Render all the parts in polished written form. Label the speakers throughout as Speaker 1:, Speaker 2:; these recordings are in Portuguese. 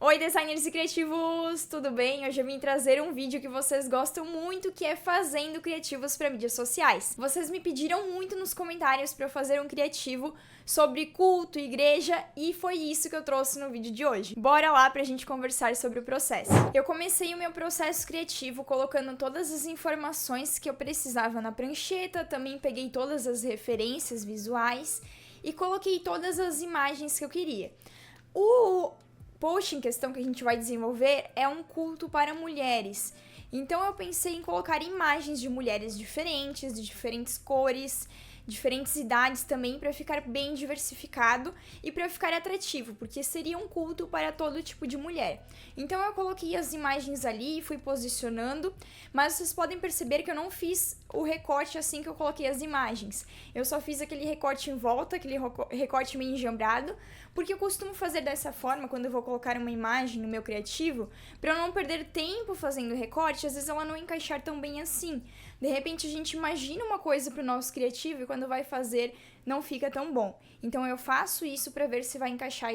Speaker 1: Oi, designers e criativos, tudo bem? Hoje eu vim trazer um vídeo que vocês gostam muito, que é fazendo criativos para mídias sociais. Vocês me pediram muito nos comentários para eu fazer um criativo sobre culto, igreja, e foi isso que eu trouxe no vídeo de hoje. Bora lá pra gente conversar sobre o processo. Eu comecei o meu processo criativo colocando todas as informações que eu precisava na prancheta, também peguei todas as referências visuais e coloquei todas as imagens que eu queria. O post em questão que a gente vai desenvolver é um culto para mulheres. Então eu pensei em colocar imagens de mulheres diferentes, de diferentes cores, diferentes idades também, para ficar bem diversificado e para ficar atrativo, porque seria um culto para todo tipo de mulher. Então eu coloquei as imagens ali e fui posicionando, mas vocês podem perceber que eu não fiz o recorte assim que eu coloquei as imagens. Eu só fiz aquele recorte em volta, aquele recorte meio enjambrado, porque eu costumo fazer dessa forma quando eu vou colocar uma imagem no meu criativo, para eu não perder tempo fazendo recorte, às vezes ela não encaixar tão bem assim. De repente a gente imagina uma coisa para o nosso criativo e quando vai fazer não fica tão bom. Então eu faço isso para ver se vai encaixar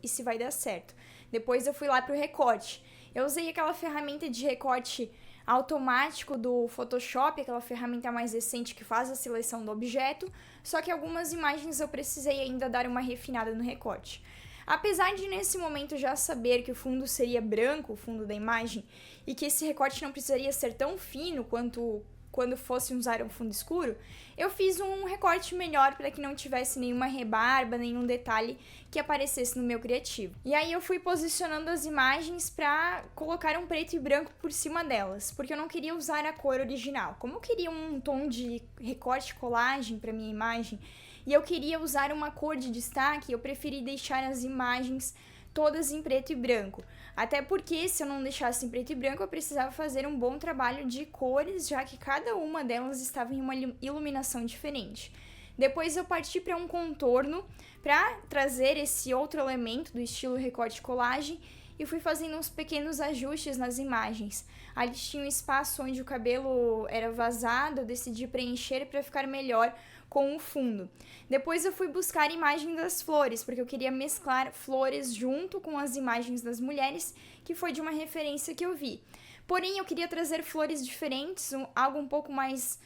Speaker 1: e se vai dar certo. Depois eu fui lá para o recorte. Eu usei aquela ferramenta de recorte automático do Photoshop, aquela ferramenta mais recente que faz a seleção do objeto, só que algumas imagens eu precisei ainda dar uma refinada no recorte. Apesar de nesse momento já saber que o fundo seria branco, o fundo da imagem, e que esse recorte não precisaria ser tão fino quanto quando fosse usar um fundo escuro, eu fiz um recorte melhor para que não tivesse nenhuma rebarba, nenhum detalhe que aparecesse no meu criativo. E aí eu fui posicionando as imagens para colocar um preto e branco por cima delas, porque eu não queria usar a cor original. Como eu queria um tom de recorte colagem para minha imagem, e eu queria usar uma cor de destaque, eu preferi deixar as imagens todas em preto e branco. Até porque, se eu não deixasse em preto e branco, eu precisava fazer um bom trabalho de cores, já que cada uma delas estava em uma iluminação diferente. Depois eu parti para um contorno para trazer esse outro elemento do estilo recorte colagem e fui fazendo uns pequenos ajustes nas imagens. Ali tinha um espaço onde o cabelo era vazado, eu decidi preencher para ficar melhor com o fundo. Depois eu fui buscar a imagem das flores, porque eu queria mesclar flores junto com as imagens das mulheres, que foi de uma referência que eu vi. Porém, eu queria trazer flores diferentes, algo um pouco mais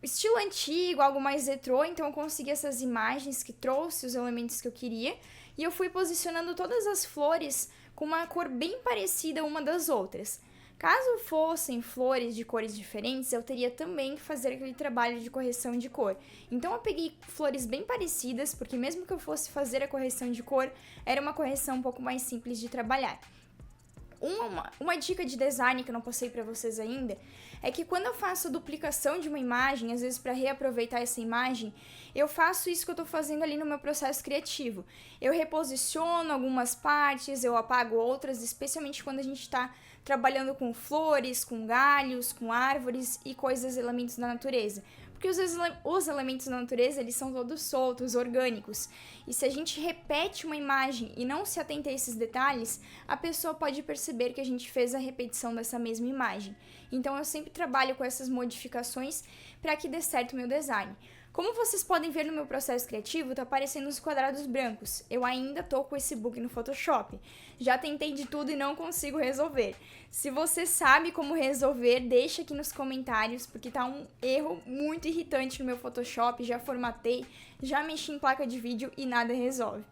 Speaker 1: estilo antigo, algo mais retrô, então eu consegui essas imagens que trouxe os elementos que eu queria, e eu fui posicionando todas as flores com uma cor bem parecida uma das outras. Caso fossem flores de cores diferentes, eu teria também que fazer aquele trabalho de correção de cor. Então eu peguei flores bem parecidas, porque mesmo que eu fosse fazer a correção de cor, era uma correção um pouco mais simples de trabalhar. Uma dica de design que eu não passei para vocês ainda é que quando eu faço a duplicação de uma imagem, às vezes para reaproveitar essa imagem, eu faço isso que eu estou fazendo ali no meu processo criativo. Eu reposiciono algumas partes, eu apago outras, especialmente quando a gente está trabalhando com flores, com galhos, com árvores e coisas, elementos da natureza. Porque os elementos da natureza, eles são todos soltos, orgânicos. E se a gente repete uma imagem e não se atenta a esses detalhes, a pessoa pode perceber que a gente fez a repetição dessa mesma imagem. Então eu sempre trabalho com essas modificações para que dê certo o meu design. Como vocês podem ver no meu processo criativo, tá aparecendo os quadrados brancos. Eu ainda tô com esse bug no Photoshop. Já tentei de tudo e não consigo resolver. Se você sabe como resolver, deixa aqui nos comentários, porque tá um erro muito irritante no meu Photoshop. Já formatei, já mexi em placa de vídeo e nada resolve.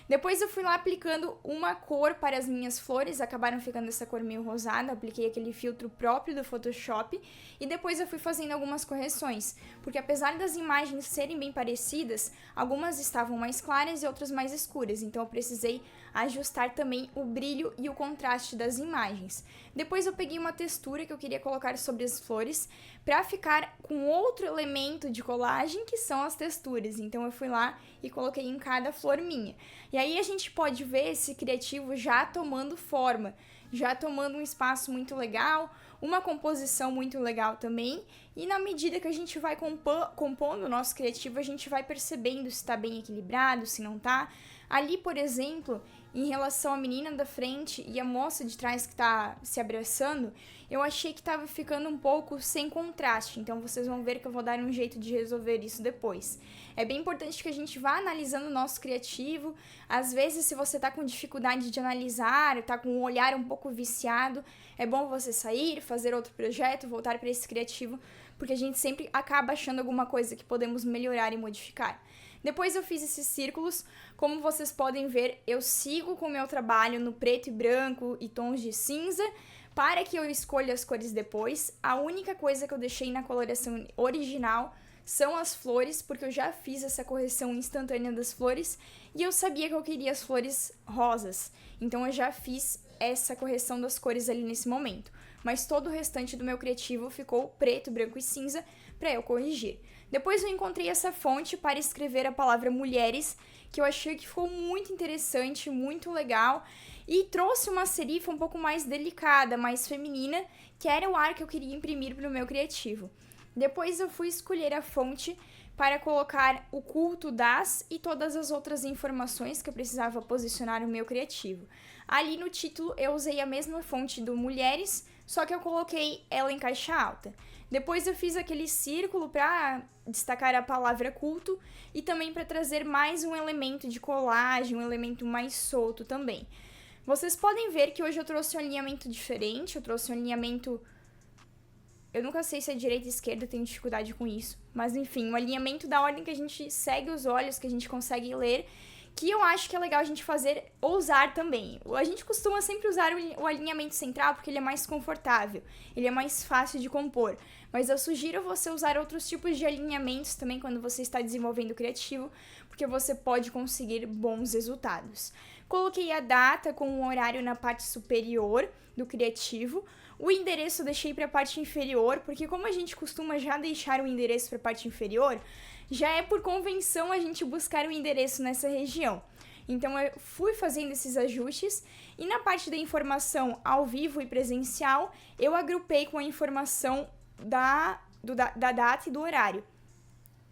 Speaker 1: Depois eu fui lá aplicando uma cor para as minhas flores, acabaram ficando essa cor meio rosada, apliquei aquele filtro próprio do Photoshop e depois eu fui fazendo algumas correções, porque apesar das imagens serem bem parecidas, algumas estavam mais claras e outras mais escuras, então eu precisei ajustar também o brilho e o contraste das imagens. Depois eu peguei uma textura que eu queria colocar sobre as flores para ficar com outro elemento de colagem que são as texturas, então eu fui lá e coloquei em cada flor minha. E aí a gente pode ver esse criativo já tomando forma, já tomando um espaço muito legal, uma composição muito legal também, e na medida que a gente vai compondo o nosso criativo, a gente vai percebendo se está bem equilibrado, se não está. Ali, por exemplo, em relação à menina da frente e a moça de trás que tá se abraçando, eu achei que tava ficando um pouco sem contraste, então vocês vão ver que eu vou dar um jeito de resolver isso depois. É bem importante que a gente vá analisando o nosso criativo. Às vezes, se você tá com dificuldade de analisar, tá com um olhar um pouco viciado, é bom você sair, fazer outro projeto, voltar para esse criativo, porque a gente sempre acaba achando alguma coisa que podemos melhorar e modificar. Depois eu fiz esses círculos, como vocês podem ver, eu sigo com o meu trabalho no preto e branco e tons de cinza, para que eu escolha as cores depois. A única coisa que eu deixei na coloração original são as flores, porque eu já fiz essa correção instantânea das flores, e eu sabia que eu queria as flores rosas, então eu já fiz essa correção das cores ali nesse momento. Mas todo o restante do meu criativo ficou preto, branco e cinza para eu corrigir. Depois eu encontrei essa fonte para escrever a palavra mulheres, que eu achei que ficou muito interessante, muito legal, e trouxe uma serifa um pouco mais delicada, mais feminina, que era o ar que eu queria imprimir para o meu criativo. Depois eu fui escolher a fonte para colocar o culto das e todas as outras informações que eu precisava posicionar no meu criativo. Ali no título eu usei a mesma fonte do Mulheres, só que eu coloquei ela em caixa alta. Depois eu fiz aquele círculo para destacar a palavra culto e também para trazer mais um elemento de colagem, um elemento mais solto também. Vocês podem ver que hoje eu trouxe um alinhamento diferente, eu trouxe um alinhamento... Eu nunca sei se é direita ou esquerda, eu tenho dificuldade com isso. Mas enfim, um alinhamento da ordem que a gente segue os olhos, que a gente consegue ler, que eu acho que é legal a gente fazer, ou usar também. A gente costuma sempre usar o alinhamento central porque ele é mais confortável, ele é mais fácil de compor. Mas eu sugiro você usar outros tipos de alinhamentos também quando você está desenvolvendo o criativo, porque você pode conseguir bons resultados. Coloquei a data com o horário na parte superior do criativo. O endereço eu deixei para a parte inferior, porque como a gente costuma já deixar o endereço para a parte inferior, já é por convenção a gente buscar o endereço nessa região. Então eu fui fazendo esses ajustes e na parte da informação ao vivo e presencial, eu agrupei com a informação da data e do horário,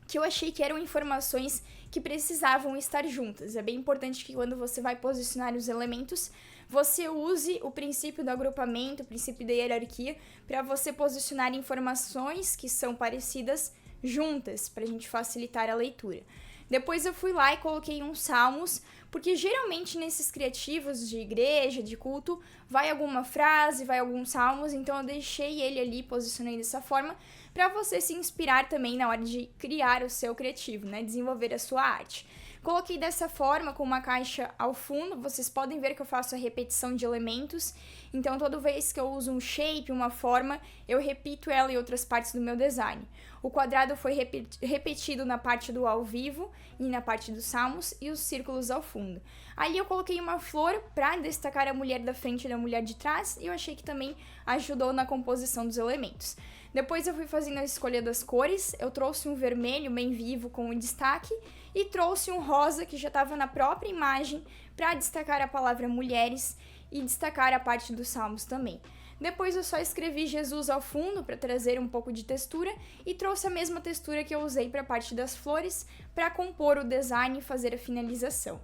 Speaker 1: que eu achei que eram informações que precisavam estar juntas. É bem importante que quando você vai posicionar os elementos, você use o princípio do agrupamento, o princípio da hierarquia, para você posicionar informações que são parecidas juntas, para a gente facilitar a leitura. Depois eu fui lá e coloquei uns salmos, porque geralmente nesses criativos de igreja, de culto, vai alguma frase, vai alguns salmos, então eu deixei ele ali, posicionei dessa forma, para você se inspirar também na hora de criar o seu criativo, né? Desenvolver a sua arte. Coloquei dessa forma, com uma caixa ao fundo, vocês podem ver que eu faço a repetição de elementos, então toda vez que eu uso um shape, uma forma, eu repito ela em outras partes do meu design. O quadrado foi repetido na parte do ao vivo e na parte dos salmos e os círculos ao fundo. Ali eu coloquei uma flor para destacar a mulher da frente e a mulher de trás e eu achei que também ajudou na composição dos elementos. Depois eu fui fazendo a escolha das cores, eu trouxe um vermelho bem vivo com o destaque e trouxe um rosa que já estava na própria imagem para destacar a palavra mulheres e destacar a parte dos salmos também. Depois eu só escrevi Jesus ao fundo para trazer um pouco de textura e trouxe a mesma textura que eu usei para a parte das flores para compor o design e fazer a finalização.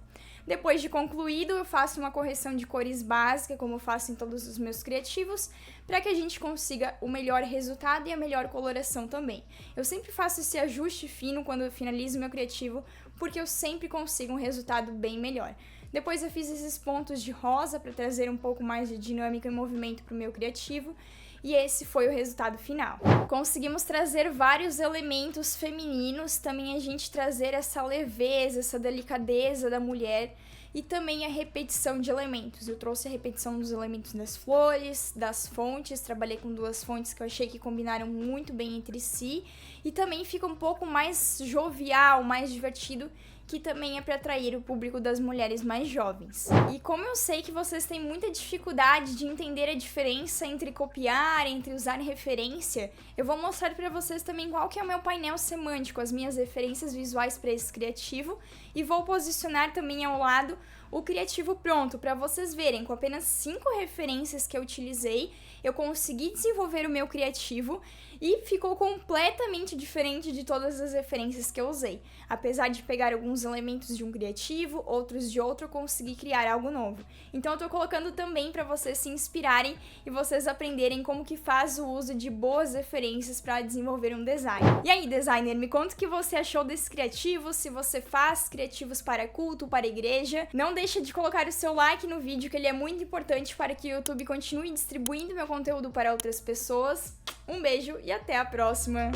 Speaker 1: Depois de concluído, eu faço uma correção de cores básica, como eu faço em todos os meus criativos, para que a gente consiga o melhor resultado e a melhor coloração também. Eu sempre faço esse ajuste fino quando eu finalizo meu criativo, porque eu sempre consigo um resultado bem melhor. Depois eu fiz esses pontos de rosa para trazer um pouco mais de dinâmica e movimento para o meu criativo. E esse foi o resultado final. Conseguimos trazer vários elementos femininos, também a gente trazer essa leveza, essa delicadeza da mulher e também a repetição de elementos. Eu trouxe a repetição dos elementos das flores, das fontes, trabalhei com duas fontes que eu achei que combinaram muito bem entre si e também fica um pouco mais jovial, mais divertido, que também é para atrair o público das mulheres mais jovens. E como eu sei que vocês têm muita dificuldade de entender a diferença entre copiar, entre usar referência, eu vou mostrar para vocês também qual que é o meu painel semântico, as minhas referências visuais para esse criativo, e vou posicionar também ao lado o criativo pronto para vocês verem. Com apenas 5 referências que eu utilizei, eu consegui desenvolver o meu criativo e ficou completamente diferente de todas as referências que eu usei. Apesar de pegar alguns elementos de um criativo, outros de outro, eu consegui criar algo novo. Então eu tô colocando também para vocês se inspirarem e vocês aprenderem como que faz o uso de boas referências para desenvolver um design. E aí, designer, me conta o que você achou desse criativo, se você faz criativos para culto, para igreja. Não deixa de colocar o seu like no vídeo, que ele é muito importante para que o YouTube continue distribuindo meu conteúdo para outras pessoas. Um beijo e até a próxima!